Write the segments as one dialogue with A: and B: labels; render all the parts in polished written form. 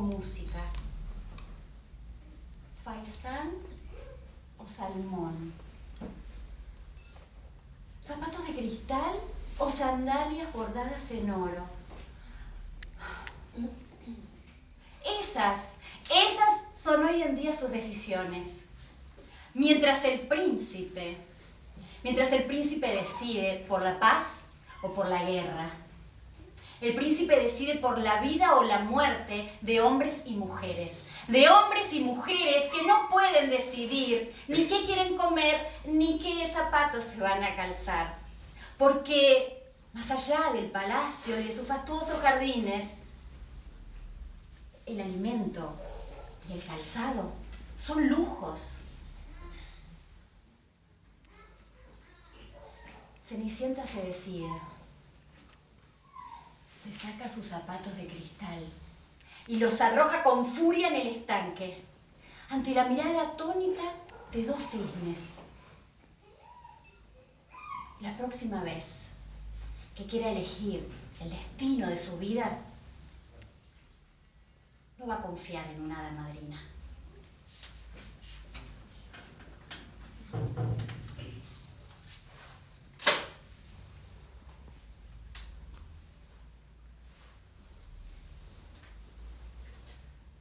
A: música. Faisán o salmón. Zapatos de cristal o sandalias bordadas en oro. Esas son hoy en día sus decisiones. Mientras el príncipe decide por la paz o por la guerra. El príncipe decide por la vida o la muerte de hombres y mujeres. De hombres y mujeres que no pueden decidir ni qué quieren comer ni qué zapatos se van a calzar. Porque más allá del palacio y de sus fastuosos jardines, el alimento y el calzado son lujos. Cenicienta se decide. Se saca sus zapatos de cristal y los arroja con furia en el estanque, ante la mirada atónita de dos cisnes. La próxima vez que quiera elegir el destino de su vida, no va a confiar en una hada madrina.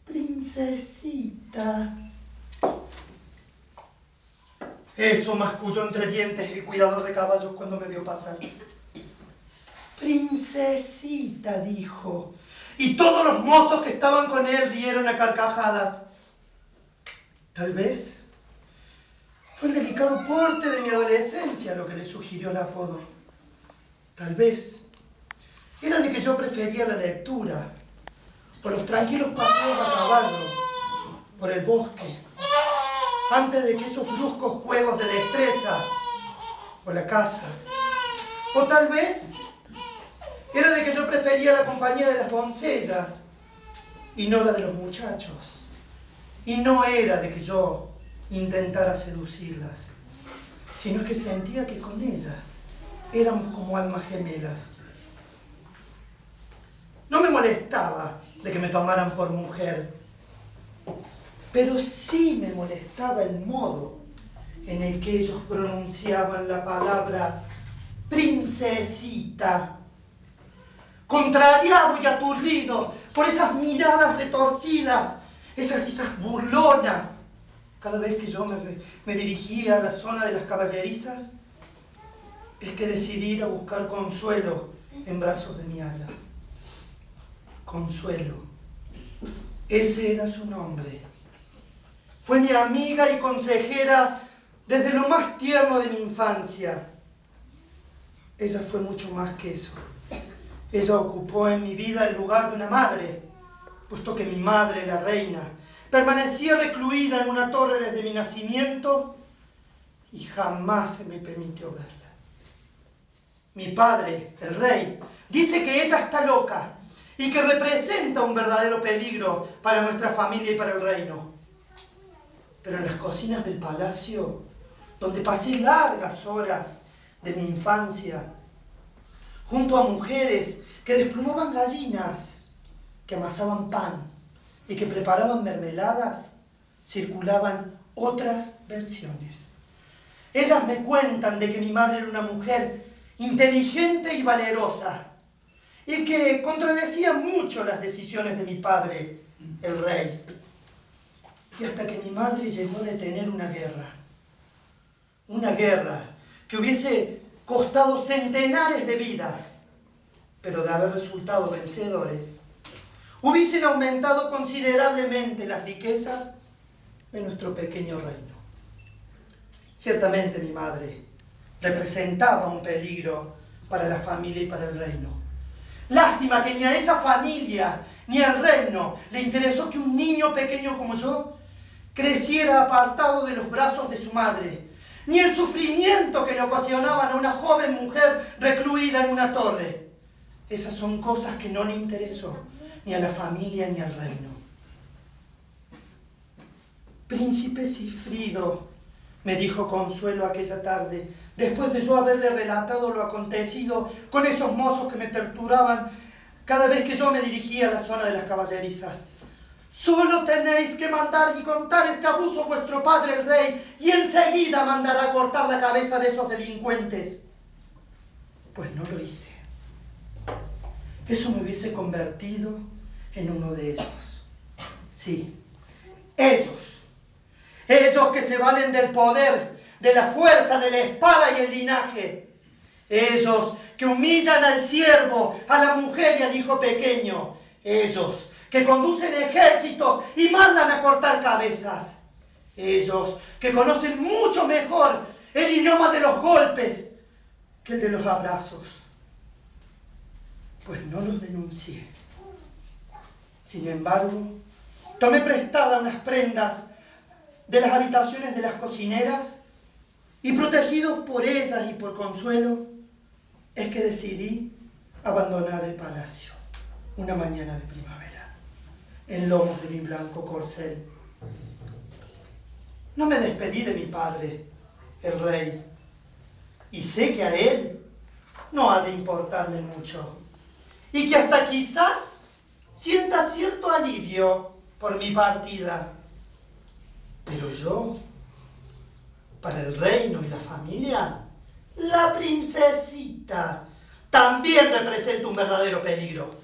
B: Princesita. Eso masculló entre dientes el cuidador de caballos cuando me vio pasar. Princesita, dijo. Y todos los mozos que estaban con él rieron a carcajadas. Tal vez fue el delicado porte de mi adolescencia lo que le sugirió el apodo. Tal vez era de que yo prefería la lectura o los tranquilos paseos a caballo por el bosque, antes de que esos bruscos juegos de destreza o la caza. O tal vez era de que yo prefería la compañía de las doncellas y no la de los muchachos. Y no era de que yo intentara seducirlas, sino que sentía que con ellas éramos como almas gemelas. No me molestaba de que me tomaran por mujer, pero sí me molestaba el modo en el que ellos pronunciaban la palabra princesita, contrariado y aturdido por esas miradas retorcidas, esas burlonas. Cada vez que yo me dirigía a la zona de las caballerizas, es que decidí ir a buscar consuelo en brazos de mi aya. Consuelo. Ese era su nombre. Fue mi amiga y consejera desde lo más tierno de mi infancia. Ella fue mucho más que eso. Ella ocupó en mi vida el lugar de una madre, puesto que mi madre, la reina, permanecía recluida en una torre desde mi nacimiento y jamás se me permitió verla. Mi padre, el rey, dice que ella está loca y que representa un verdadero peligro para nuestra familia y para el reino. Pero en las cocinas del palacio, donde pasé largas horas de mi infancia, junto a mujeres que desplumaban gallinas, que amasaban pan y que preparaban mermeladas, circulaban otras versiones. Ellas me cuentan de que mi madre era una mujer inteligente y valerosa, y que contradecía mucho las decisiones de mi padre, el rey. Y hasta que mi madre llegó a detener una guerra que hubiese costado centenares de vidas, pero de haber resultado vencedores, hubiesen aumentado considerablemente las riquezas de nuestro pequeño reino. Ciertamente mi madre representaba un peligro para la familia y para el reino. Lástima que ni a esa familia ni al reino le interesó que un niño pequeño como yo creciera apartado de los brazos de su madre, ni el sufrimiento que le ocasionaban a una joven mujer recluida en una torre. Esas son cosas que no le interesó ni a la familia ni al reino. Príncipe Sigfrido, me dijo Consuelo aquella tarde, después de yo haberle relatado lo acontecido con esos mozos que me torturaban cada vez que yo me dirigía a la zona de las caballerizas. Solo tenéis que mandar y contar este abuso a vuestro padre el rey, y enseguida mandará a cortar la cabeza de esos delincuentes. Pues no lo hice. Eso me hubiese convertido en uno de ellos. Sí, ellos. Ellos que se valen del poder, de la fuerza, de la espada y el linaje. Ellos que humillan al siervo, a la mujer y al hijo pequeño. Ellos que conducen ejércitos y mandan a cortar cabezas. Ellos que conocen mucho mejor el idioma de los golpes que el de los abrazos. Pues no los denuncié. Sin embargo, tomé prestada unas prendas de las habitaciones de las cocineras y, protegidos por ellas y por consuelo, es que decidí abandonar el palacio una mañana de primavera, en lomos de mi blanco corcel. No me despedí de mi padre, el rey, y sé que a él no ha de importarle mucho, y que hasta quizás sienta cierto alivio por mi partida. Pero yo, para el reino y la familia, la princesita también representa un verdadero peligro.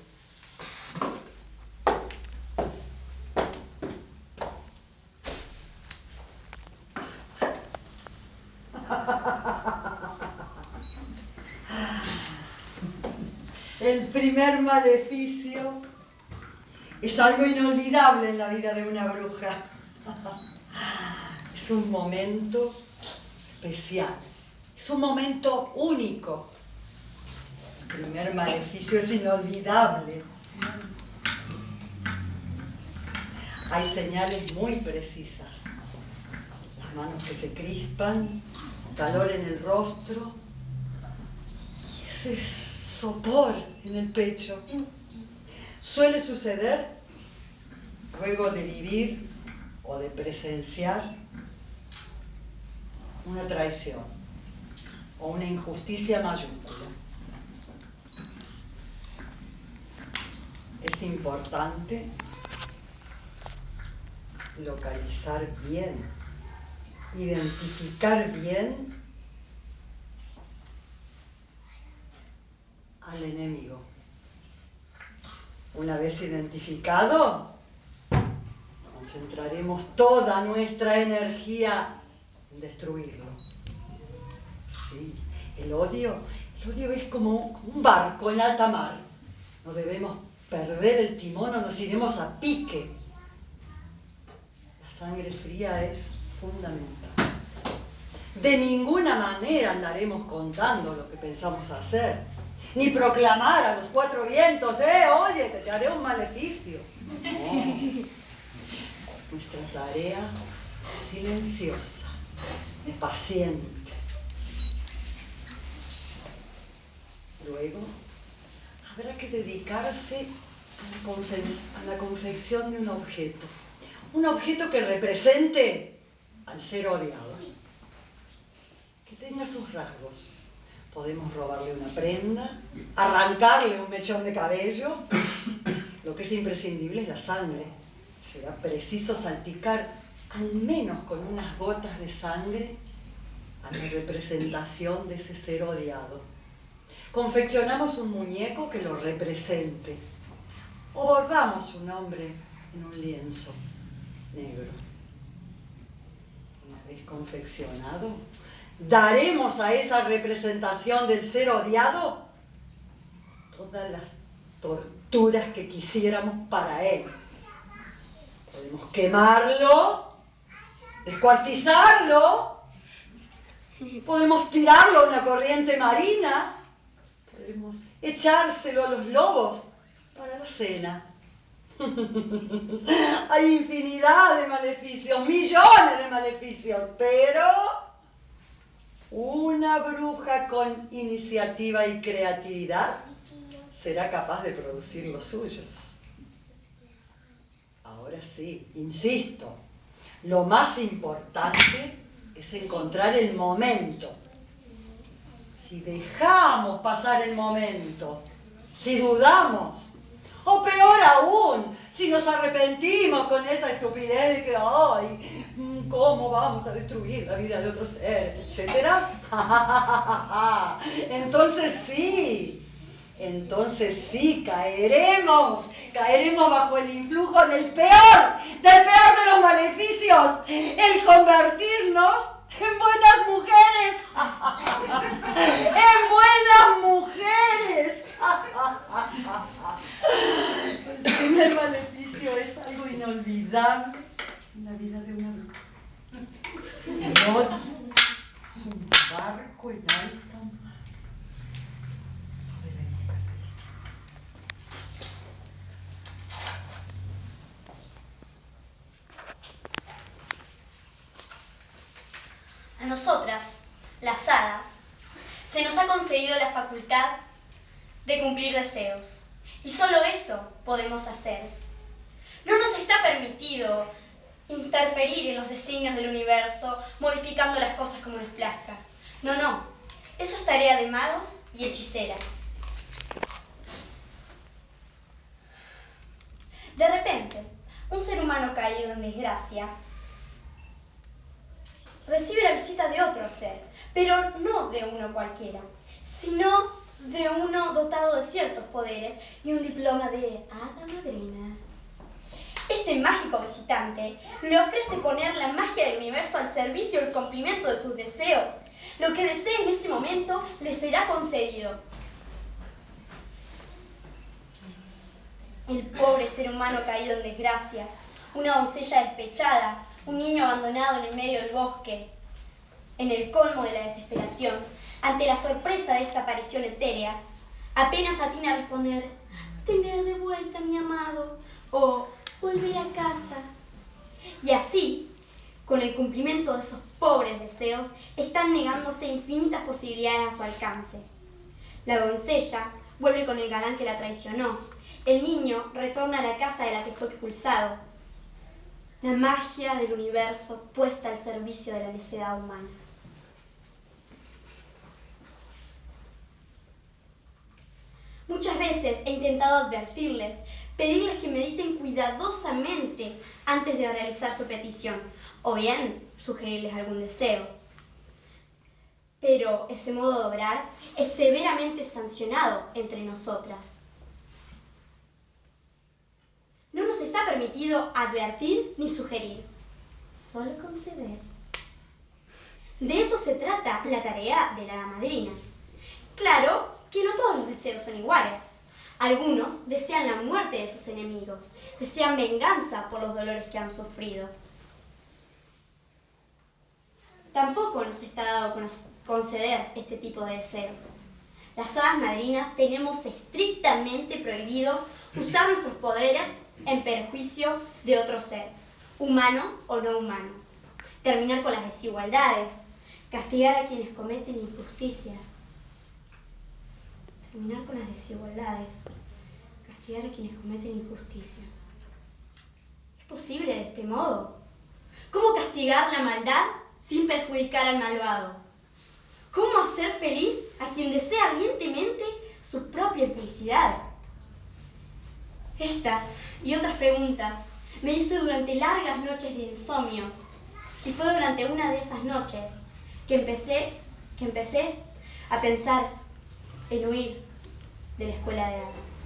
C: El primer maleficio es algo inolvidable en la vida de una bruja. Es un momento especial, es un momento único. El primer maleficio es inolvidable. Hay señales muy precisas. Las manos que se crispan, calor en el rostro y ese sopor en el pecho. Suele suceder luego de vivir o de presenciar una traición o una injusticia mayúscula. Es importante localizar bien, identificar bien al enemigo. Una vez identificado, concentraremos toda nuestra energía en destruirlo. Sí, el odio es como un barco en alta mar. No debemos perder el timón o nos iremos a pique. La sangre fría es fundamental. De ninguna manera andaremos contando lo que pensamos hacer, ni proclamar a los cuatro vientos, oye, que te haré un maleficio. No. Nuestra tarea es silenciosa, paciente. Luego, habrá que dedicarse a la confección de un objeto que represente al ser odiado, que tenga sus rasgos. Podemos robarle una prenda, arrancarle un mechón de cabello. Lo que es imprescindible es la sangre. Será preciso salpicar al menos con unas gotas de sangre a la representación de ese ser odiado. Confeccionamos un muñeco que lo represente o bordamos su nombre en un lienzo negro. Una vez confeccionado, daremos a esa representación del ser odiado todas las torturas que quisiéramos para él. Podemos quemarlo, descuartizarlo, podemos tirarlo a una corriente marina, podemos echárselo a los lobos para la cena. Hay infinidad de maleficios, millones de maleficios, pero una bruja con iniciativa y creatividad será capaz de producir los suyos. Ahora sí, insisto, lo más importante es encontrar el momento. Si dejamos pasar el momento, si dudamos, o peor aún, si nos arrepentimos con esa estupidez de que, ay, ¿cómo vamos a destruir la vida de otro ser, etcétera? Entonces sí, caeremos bajo el influjo del peor de los maleficios, el convertirnos en buenas mujeres. ¡En buenas mujeres! El primer maleficio es algo inolvidable en la vida de una bruja. El otro es un barco en alta mar.
D: A nosotras, las hadas, se nos ha concedido la facultad de cumplir deseos. Y solo eso podemos hacer. No nos está permitido interferir en los designios del universo, modificando las cosas como nos plazca. No. Eso es tarea de magos y hechiceras. De repente, un ser humano caído en desgracia recibe la visita de otro ser, pero no de uno cualquiera, sino de uno dotado de ciertos poderes y un diploma de hada madrina. Este mágico visitante le ofrece poner la magia del universo al servicio y cumplimiento de sus deseos. Lo que desee en ese momento le será concedido. El pobre ser humano caído en desgracia, una doncella despechada, un niño abandonado en el medio del bosque, en el colmo de la desesperación, ante la sorpresa de esta aparición etérea, apenas atina a responder: tener de vuelta a mi amado, o volver a casa. Y así, con el cumplimiento de esos pobres deseos, están negándose infinitas posibilidades a su alcance. La doncella vuelve con el galán que la traicionó. El niño retorna a la casa de la que fue expulsado. La magia del universo puesta al servicio de la necedad humana. Muchas veces he intentado advertirles, pedirles que mediten cuidadosamente antes de realizar su petición, o bien sugerirles algún deseo. Pero ese modo de obrar es severamente sancionado entre nosotras. No nos está permitido advertir ni sugerir, solo conceder. De eso se trata la tarea de la hada madrina. Claro que no todos los deseos son iguales. Algunos desean la muerte de sus enemigos, desean venganza por los dolores que han sufrido. Tampoco nos está dado conceder este tipo de deseos. Las hadas madrinas tenemos estrictamente prohibido usar nuestros poderes en perjuicio de otro ser, humano o no humano. Terminar con las desigualdades, castigar a quienes cometen injusticias. Terminar con las desigualdades, castigar a quienes cometen injusticias. ¿Es posible de este modo? ¿Cómo castigar la maldad sin perjudicar al malvado? ¿Cómo hacer feliz a quien desea ardientemente su propia infelicidad? Estas y otras preguntas me hice durante largas noches de insomnio, y fue durante una de esas noches que empecé a pensar en huir de la escuela de hadas.